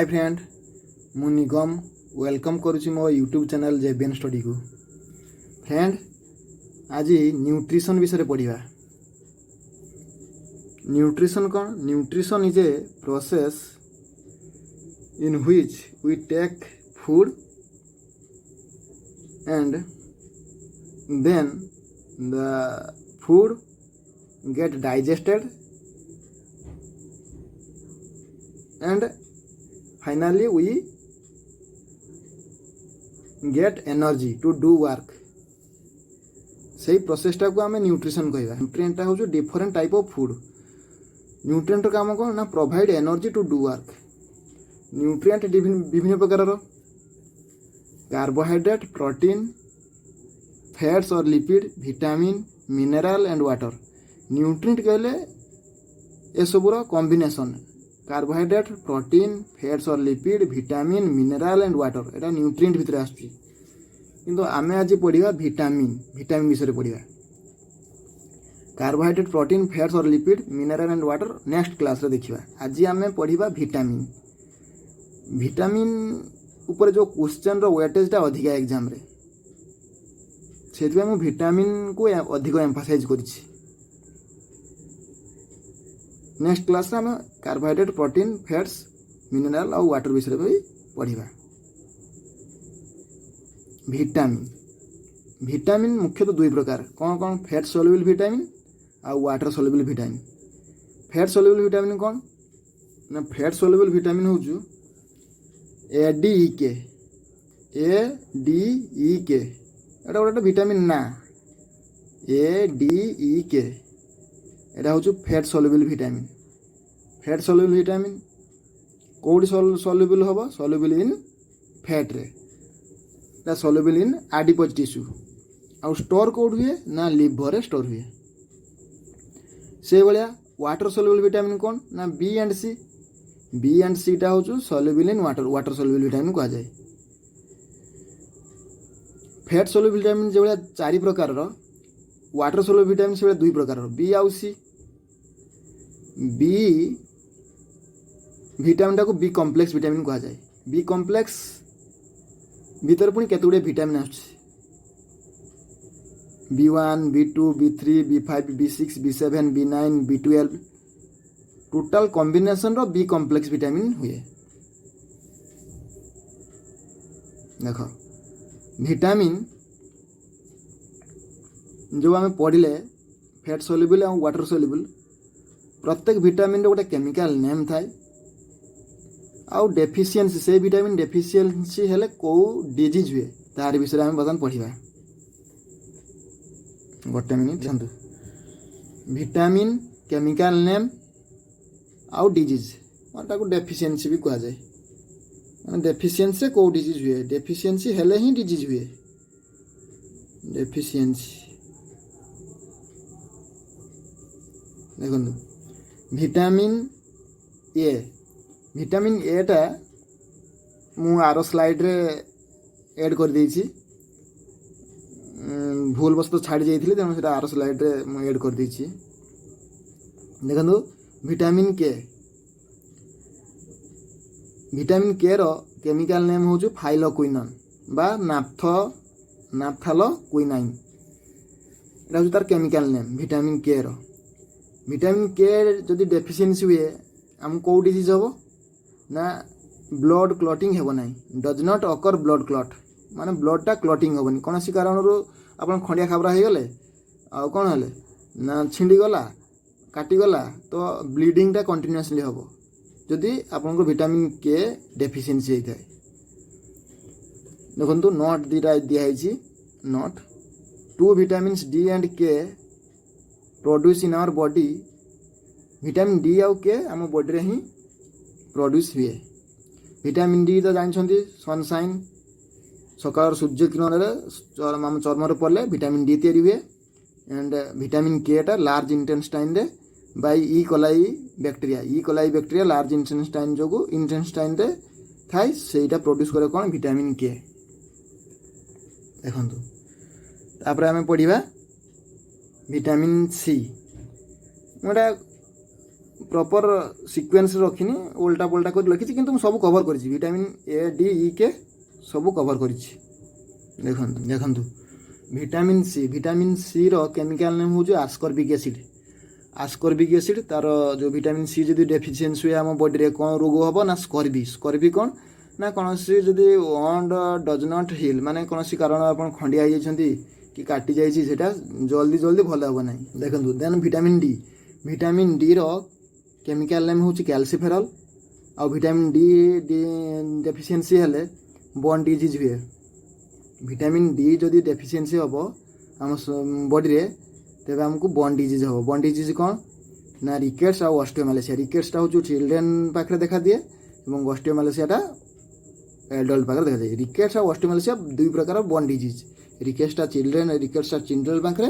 Hi friend मु निगम welcome करुच्ची मो यूट्यूब चैनल जेबीएन स्टडी को। फ्रेंड आज न्यूट्रिशन विषय पढ़ा। न्यूट्रिशन कौन? Nutrition is a process in which we take food and then the food get digested and finally we get energy to do work. से प्रोसेसटा को आम न्यूट्रिशन कहवा। न्यूट्रिएंटा हूँ different type of food. Nutrient काम कौन ना provide energy to do work. Nutrient विभिन्न प्रकार कार्बोहाइड्रेट, प्रोटीन, फैट्स और lipid, vitamin, mineral and water. Nutrient कहले ये सबूर कॉम्बिनेशन कार्बोहाइड्रेट, प्रोटीन, फैट्स और lipid, vitamin, mineral and water. एटा न्यूट्रिएंट भितर आसुची। किंतु आमे आज पढ़िबा विटामिन विषय पढ़िबा। कार्बोहाइड्रेट, प्रोटीन, फैट्स और lipid, mineral and water next class रे देखिबा। आज आमे पढ़िबा विटामिन ऊपर जो क्वेश्चन रो वेटेज अधिका एग्जाम रे, से विटामिन को अधिक एम्फासाइज करिछि। नेक्स्ट क्लास में कार्बोहाइड्रेट, प्रोटीन, फैट्स, मिनरल और वाटर विषय भी पढ़िबा। विटामिन मुख्यतः दुई प्रकार। कौन कौन? फैट सोल्युबल विटामिन और water soluble vitamin. Fat soluble vitamin कौन ना? फैट सोल्युबल विटामिन हूँ ADEK। ADEK एटा गोटे विटामिन ना। ADEK एटा हूँ fat soluble vitamin. Fat soluble vitamin कौटी सोल्युबल हम? सोल्युबल इन फैट रे। एटा सोल्युबल इन एडिपोज टिश्यू। आउ स्टोर कौट हुए ना? लिवर रे स्टोर हुए। से भाया वाटर सोल्युबल विटामिन कौन ना? B and C. B and C टा हूँ soluble in water soluble vitamin कह जाए। फैट सोल्युबल विटामिन जो भाया 4 प्रकार, वाटर सोल्युबल विटामिन से 2 प्रकार, बी आउ सी। बी विटामिन को बी कॉम्प्लेक्स विटामिन कह जाए। बी कॉम्प्लेक्स भीतर पुणी केते गुडे विटामिन आछे। B1, B2, B3, B5, B6, B7, B9, B12 total combination रो बी कॉम्प्लेक्स विटामिन हुए। देख विटामिन जो आम पढ़ले फैट सोल्युबल और वाटर सोल्युबल, प्रत्येक विटामिन गोटे केमिकल नेम थाए। आउ डेफिशिएंसी से विटामिन डेफिशिएंसी हेले को डिजीज हुए तार विषय आम बर्तमान पढ़ा। गोटे मिनिट देखो। विटामिन केमिकल नेम आउ डिजीज को डेफिशिएंसी भी कह जाए। माने डेफिशिएंसी को डिजीज हुए। डेफिशिएंसी हेले ही डिजीज हुए। डेफिशिएंसी देखो विटामिन ए। विटामिन ए टा मु आरो स्लाइड रे ऐड कर देछि। भूल बस तो छाड़ी जाइथिले तेणु से आरो स्लाइड रे मु ऐड कर देछि। देखो विटामिन के। विटामिन के रो केमिकल नेम हूँ फाइलोक्विनन बा नाफ्थालोक्विनाइन। एटा हूँ तार केमिकल नेम विटामिन के रो। विटामिन के जदि डेफिशिएंसी हुए आम कौ डिजीज हम ना? ब्लड क्लॉटिंग हेब ना। Does not occur blood clot माने ब्लड टा क्लॉटिंग हेबनी। कौन सी कारण आप खंडिया खाबरा हो गले आ कौन हेले ना छिंडी गला काटिगला तो ब्लीडिंग टा कंटिन्यूअसली हम जदि आपको विटामिन के डेफिशिएंसी होता है। देखो नोट दिखाई note 2 vitamins D and K produce in our body. Vitamin D आउ के आम बॉडी रे ही प्रोड्यूस हुए। विटामिन डी तो जानते सनसाइन सकाल सूर्य किरण आम चर्म पड़े विटामिन डी तैयारी हुए। एंड विटामिन के टा लार्ज इंटेस्टाइन रे by E coli bacteria large intestine जो इंटेस्टाइन रे थाई सेटा प्रोड्यूस करे कौन? विटामिन के। देखो तापर आम पढ़ा विटामिन सी। गोटे प्रॉपर सीक्वेंस रखिनी उल्टा पुल्टा कर लिखी किंतु सब कवर कर विटामिन ए डी ई के सब कवर कर देखु विटामिन सी रो केमिकल नेम हूँ आस्कॉर्बिक एसिड। आस्कॉर्बिक एसिड तार जो विटामिन सी जब डेफिशिएंसी हुए आम बॉडी में कौन रोग हम ना स्कर्बी। स्कर्बी कौन ना कौन सी जब वॉन्ड डज नॉट हिल माने कौन सी कारण आप खंडिया कि काटी जाटा जल्दी जल्दी भल हे ना देखो। देन विटामिन डी रो केमिकल नेम हूँ कैल्सीफेरल। आ विटामिन डी डेफिशिएंसी हेले बोन डिजीज हुए। विटामिन डी जदि डेफिशिएंसी हम आम बॉडी रे तेरे आमको बोन डिजीज हम। बोन डिजीज कौन ना रिकेट्स और ऑस्टियोमालेशिया। रिकेट्सटा हूँ चिल्ड्रेन पाखे देखा दिए और ऑस्टियोमालेशियाटा एडल्ट पाखे देखा जाए। रिकेट्स और ऑस्टियोमालेशिया दुई प्रकार बोन डिजीज। रिकेट्सटा चिल्ड्रेन पाखे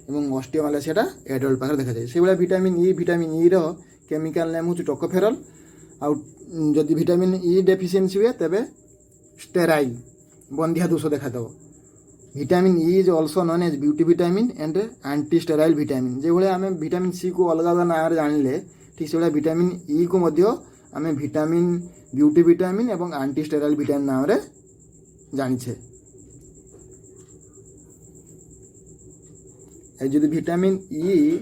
और ऑस्टियोमालेशियाटा एडल्ट पाखे देखा जाए। से भाई विटामिन ई रो केमिकल नेम हूँ टोकोफेरल। आउ जदि विटामिन ई डेफिशिएंसी हुए तेबे स्टेराइल बंधिया दोष देखादेव। Vitamin E is also known as beauty vitamin and anti sterile vitamin. जो भाई आम विटामिन सी को अलग अलग नाम जानिले ठीक से भाई विटामिन ई को आम विटामिन ब्यूटी विटामिन एवं एंटी स्टेराइल विटामिन नाम रे जानिछे। जदि विटामिन ई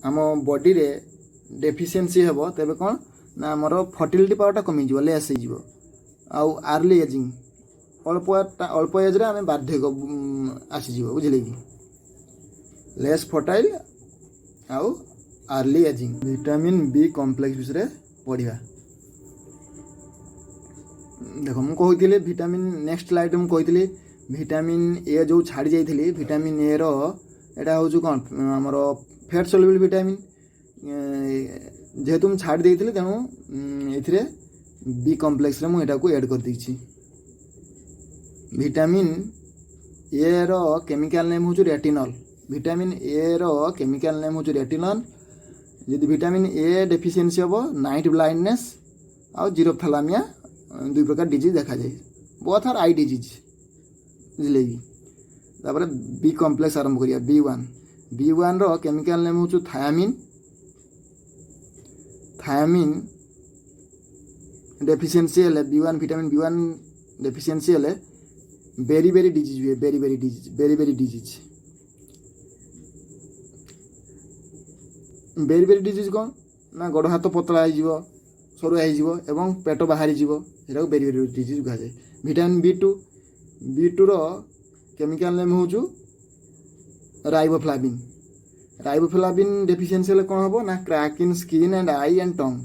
आम बॉडी रे डेफिशिएंसी हेबो तेबे कौन ना आमर फर्टिलिटी पावरटा कमी जीवो लेस हो आउ आर्ली एजिंग अल्प एज रे आम बार्धक्य आसीज बुझे कि लेस फर्टाइल आउ early ageing. Vitamin B complex विषय पढ़ा देख मुझे विटामिन नेक्स्ट स्लाइड में कही विटामिन ए जो छाड़ी जाइए विटामिन ए रो एटा हूँ कौन आमर फैट सोल्युबल विटामिन जेहेतु मुझे छाड़ देती तेणु ये बी कॉम्प्लेक्स रे मुझे को ऐड कर देछि। विटामिन ए रो केमिकल नेम हूँ रेटिनॉल। विटामिन ए रो केमिकल नेम हूँ रेटिनॉल। यदि विटामिन ए डेफिशिएंसी हम नाइट ब्लाइंडनेस और जीरोफ्थैलेमिया दुई प्रकार डिजीज देखा जाए। बोथ आर आई डिजीज बुझे कि तापर बी कॉम्प्लेक्स आरंभ करिया। बी1 रो केमिकल नेम हूँ थायामिन। थायामिन डेफिशिएंसी हेले विटामिन बी1 डेफिशिएंसी हेले बेरी डिजीज हुए। बेरी डिजीज बेरी डिजीज कौन ना गोड़ हाथ पतला हो सरुआ हो पेट बाहरी जीव बेरी डिजीज कह जाए। विटामिन बी2 रो केमिकल नेम हूँ राइबोफ्लाविन। राइबोफ्लाविन डेफिशिएंसी हेले कौन हम ना crack in skin and eye and tongue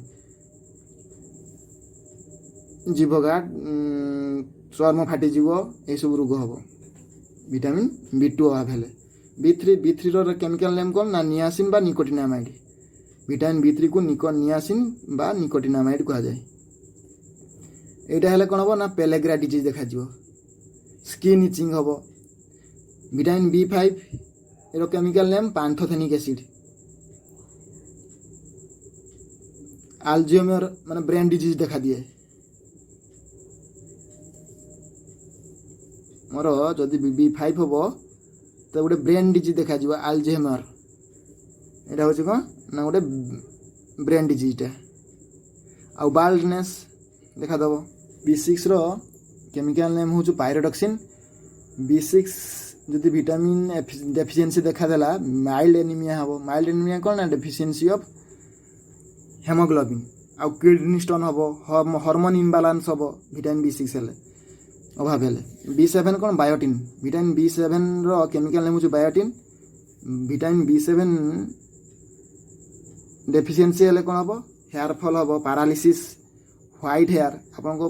जीभगाट चर्म फाटीज यह सब रोग हम विटामिन बी2 अभाव हेले। बी3 रो केमिकल नेम कौन ना नियासिन बा निकोटिनामाइड। विटामिन बी3 को नियासिन बा निकोटिनामाइड कह जाए। यहाँ हेले कौन हम ना पेलेग्रा डिजीज देखा स्किन इचिंग हम। विटामिन बी5 रो केमिकल नेम पांथोथेनिक एसिड। अल्जाइमर माने ब्रेन डिजीज देखा दिए। मोर जदि बी5 हम तो गोटे ब्रेन डिजीज देखा अल्जाइमर। यहाँ हूँ कौन ना गोटे ब्रेन डिजीजटा आउ बाल्डनेस देखादेव। बी6 रो केमिकल नेम हूँ पायरोडक्सिन। बी6 जदि विटामिन डेफिशिएंसी देखादेला माइल्ड एनीमिया हम। माइल्ड एनीमिया कौन ना डेफिशिएंसी ऑफ हेमोग्लोबिन आउ किडनी स्टोन हम हार्मोन इम्बालांस हम विटामिन बी6 हेले अभाव हेले। बी7 कौन बायोटिन। विटामिन बी7 रो केमिकल नेम हूँ बायोटिन। विटामिन बी7 डेफिशिएंसी हेले कौन हम हेयर फॉल हम पैरालिसिस व्हाइट हेयर आपन को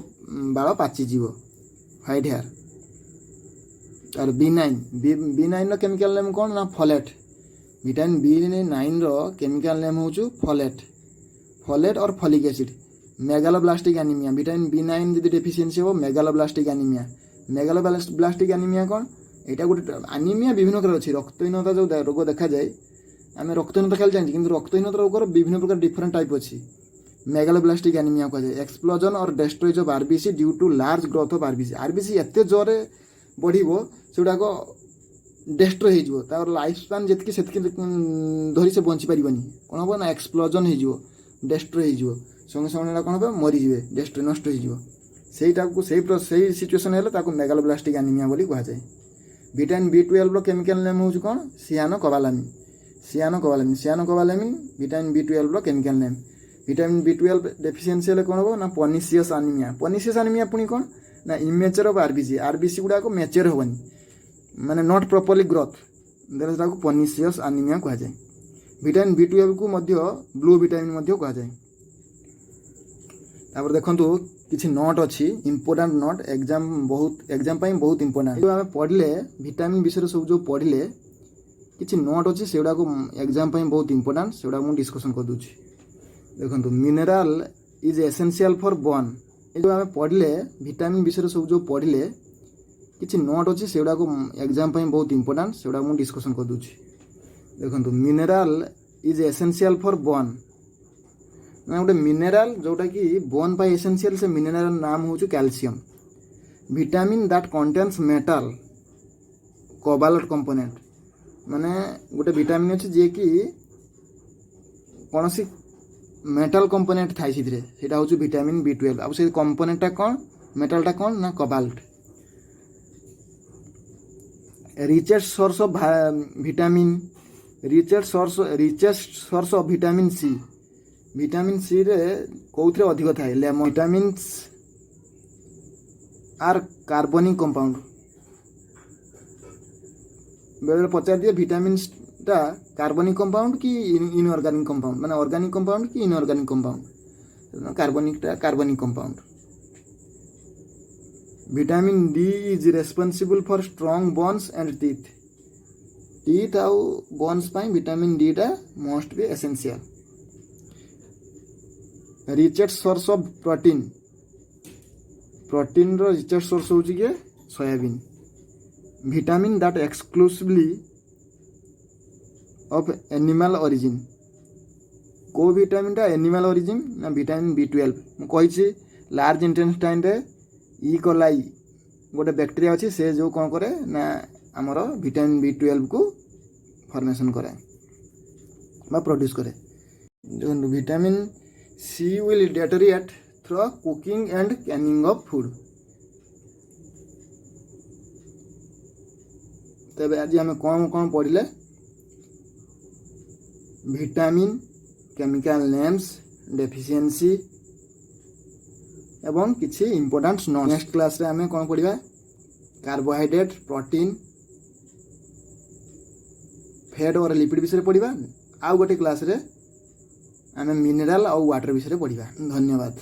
बाल पाचिजीव व्हाइट हेयर। और बी9 रो केमिकल नेम कौन ना फॉलेट। विटामिन बी9 रो केमिकल नेम हूँ फॉलेट और folic acid. Megaloblastic anaemia vitamin B nine जब डेफिशिएंसी हो मेगालोब्लास्टिक एनीमिया। मेगालोब्लास्टिक एनीमिया कौन यहाँ गोटे एनीमिया विभिन्न प्रकार अच्छी रक्तहीनता जो रोग देखा जाए आम रक्तहीनता खाली जानते कि रक्तहीनता रोगर विभिन्न प्रकार डिफरेंट टाइप अच्छी। मेगालोब्लास्टिक एनीमिया कह जाए एक्सप्लोजन और destroys of RBC due to large growth of RBC. RBC एत जोरे बढ़ से गुड़ाक ଡେଷ୍ଟ୍ରୟ ହେଇଯିବ, ତାର ଲାଇଫ୍ ସ୍ପାନ୍ ଯେତିକି ସେତିକି ଧରି ସେ ବଞ୍ଚି ପାରିବନି, କ'ଣ ହେବ ନା ଏକ୍ସପ୍ଲୋଜନ୍ ହେଇଯିବ, ଡେଷ୍ଟ୍ରୟ ହେଇଯିବ, ସଙ୍ଗେ ସଙ୍ଗେ ଏଇଟା କ'ଣ ହେବ ମରିଯିବେ, ଡେଷ୍ଟ୍ରୟ ନଷ୍ଟ ହେଇଯିବ। ସେଇଟାକୁ ସେଇ ସିଚୁଏସନ୍ ହେଲେ ତାକୁ ମେଗାଲୋବ୍ଲାଷ୍ଟିକ୍ ଆନିମିଆ ବୋଲି କୁହାଯାଏ। ଭିଟାମିନ୍ B12ର କେମିକାଲ ନେମ୍ ହେଉଛି କ'ଣ? ସିଆନୋକୋବାଲାମିନ୍। ସିଆନୋକୋବାଲାମିନ୍ ଭିଟାମିନ୍ B12ର chemical name. Vitamin B12 deficiency ହେଲେ କ'ଣ ହେବ ନା ପର୍ନିସିୟସ୍ ଆନିମିଆ। ପର୍ନିସିୟସ୍ ଆନିମିଆ ପୁଣି କ'ଣ ନା ଇମେଚର୍ ଅଫ୍ ଆରବିସି ଗୁଡ଼ାକ ମ୍ୟାଚର୍ ହେବନି, ମାନେ ନଟ୍ ପ୍ରପରଲି ଗ୍ରୋଥ୍, ଦେଲେ ତାକୁ ପର୍ନିସିୟସ୍ ଆନିମିଆ କୁହାଯାଏ। ଭିଟାମିନ୍ B12କୁ ମଧ୍ୟ ବ୍ଲୁ ଭିଟାମିନ୍ ମଧ୍ୟ କୁହାଯାଏ। ତାପରେ ଦେଖନ୍ତୁ କିଛି ନଟ୍ ଅଛି, ଇମ୍ପୋର୍ଟାଣ୍ଟ ନଟ୍, ଏକ୍ଜାମ୍ ପାଇଁ ବହୁତ ଇମ୍ପୋର୍ଟାଣ୍ଟ। ଯେଉଁ ଆମେ ପଢ଼ିଲେ ଭିଟାମିନ୍ ବିଷୟରେ ସବୁ ଯେଉଁ ପଢ଼ିଲେ କିଛି ନଟ୍ ଅଛି, ସେଗୁଡ଼ାକୁ ଏକ୍ଜାମ୍ ପାଇଁ ବହୁତ ଇମ୍ପୋର୍ଟାଣ୍ଟ, ସେଗୁଡ଼ାକୁ ମୁଁ ଡିସ୍କସନ୍ କରିଦେଉଛି। ଦେଖନ୍ତୁ mineral is essential for bone. ଏ ଯେଉଁ ଆମେ ପଢ଼ିଲେ ଭିଟାମିନ୍ ବିଷୟରେ ସବୁ ଯେଉଁ ପଢ଼ିଲେ କିଛି ନଟ୍ ଅଛି, ସେଗୁଡ଼ାକୁ ଏକ୍ଜାମ୍ ପାଇଁ ବହୁତ ଇମ୍ପୋର୍ଟାଣ୍ଟ, ସେଗୁଡ଼ାକୁ ମୁଁ ଡିସ୍କସନ୍ କରିଦେଉଛି। ଦେଖନ୍ତୁ mineral is essential for von, ମାନେ ଗୋଟେ ମିନେରାଲ୍ ଯେଉଁଟାକି ବୋନ୍ ପାଇଁ ଏସେନ୍ସିଆଲ୍, ସେ ମିନେରାଲ୍ର ନାମ ହେଉଛି calcium. Vitamin that କଣ୍ଟେନ୍ସ metal cobalt component, ମାନେ ଗୋଟେ ଭିଟାମିନ୍ ଅଛି ଯିଏକି କୌଣସି ମେଟାଲ୍ କମ୍ପୋନେଣ୍ଟ ଥାଏ ସେଥିରେ, ସେଇଟା ହେଉଛି ଭିଟାମିନ୍ B12। ଆଉ ସେ କମ୍ପୋନେଣ୍ଟଟା କ'ଣ, ମେଟାଲ୍ଟା କ'ଣ ନା cobalt. Richest source of vitamin, richest source of vitamin C. Vitamin ସିରେ କେଉଁଥିରେ ଅଧିକ ଥାଏ? Lemon. Vitamins are carbonic compound. ବେଳେବେଳେ ପଚାରିଦିଏ ଭିଟାମିନ୍ସଟା କାର୍ବନିକ୍ କମ୍ପାଉଣ୍ଡ କି ଇନଅର୍ଗାନିକ୍ କମ୍ପାଉଣ୍ଡ, ମାନେ ଅର୍ଗାନିକ୍ କମ୍ପାଉଣ୍ଡ କି inorganic compound. Carbonic compound. Vitamin D is responsible for strong bones and teeth ଆଉ ବୋନ୍ସ ପାଇଁ ଭିଟାମିନ୍ ଡିଟା ମୋଷ୍ଟ ବି essential. Richest source of protein, ପ୍ରୋଟିନ୍ର ରିଚେଷ୍ଟ ସୋର୍ସ ହେଉଛି କି soybean. Vitamin that ଏକ୍ସକ୍ଲୁସିଭଲି of animal origin. କେଉଁ ଭିଟାମିନ୍ଟା ଏନିମାଲ୍ ଅରିଜିନ୍ ନା ଭିଟାମିନ୍ B12। ମୁଁ କହିଛି ଲାର୍ଜ ଇଣ୍ଟେଷ୍ଟାଇନ୍ରେ ଇକୋଲାଇ ଗୋଟେ ବ୍ୟାକ୍ଟେରିଆ ଅଛି, ସେ ଯେଉଁ କ'ଣ କରେ ନା ଆମର ଭିଟାମିନ୍ B12କୁ ଫର୍ମେସନ୍ କରେ ବା ପ୍ରଡ୍ୟୁସ୍ କରେ। ଦେଖନ୍ତୁ vitamin C will deteriorate through cooking and canning of food. ତେବେ ଆଜି ଆମେ କ'ଣ କ'ଣ ପଢ଼ିଲେ? ଭିଟାମିନ୍, କେମିକାଲ ନେମ୍ସ, ଡେଫିସିଏନ୍ସି ଏବଂ କିଛି ଇମ୍ପୋର୍ଟାଣ୍ଟ ନଟ୍। ନେକ୍ସଟ କ୍ଲାସ୍ରେ ଆମେ କ'ଣ ପଢ଼ିବା? କାର୍ବୋହାଇଡ୍ରେଟ୍, ପ୍ରୋଟିନ୍, ଫ୍ୟାଟ୍ ଓ ଲିପିଡ୍ ବିଷୟରେ ପଢ଼ିବା। ଆଉ ଗୋଟେ କ୍ଲାସ୍ରେ ଆମେ ମିନେରାଲ୍ ଆଉ ୱାଟର ବିଷୟରେ ପଢ଼ିବା। ଧନ୍ୟବାଦ।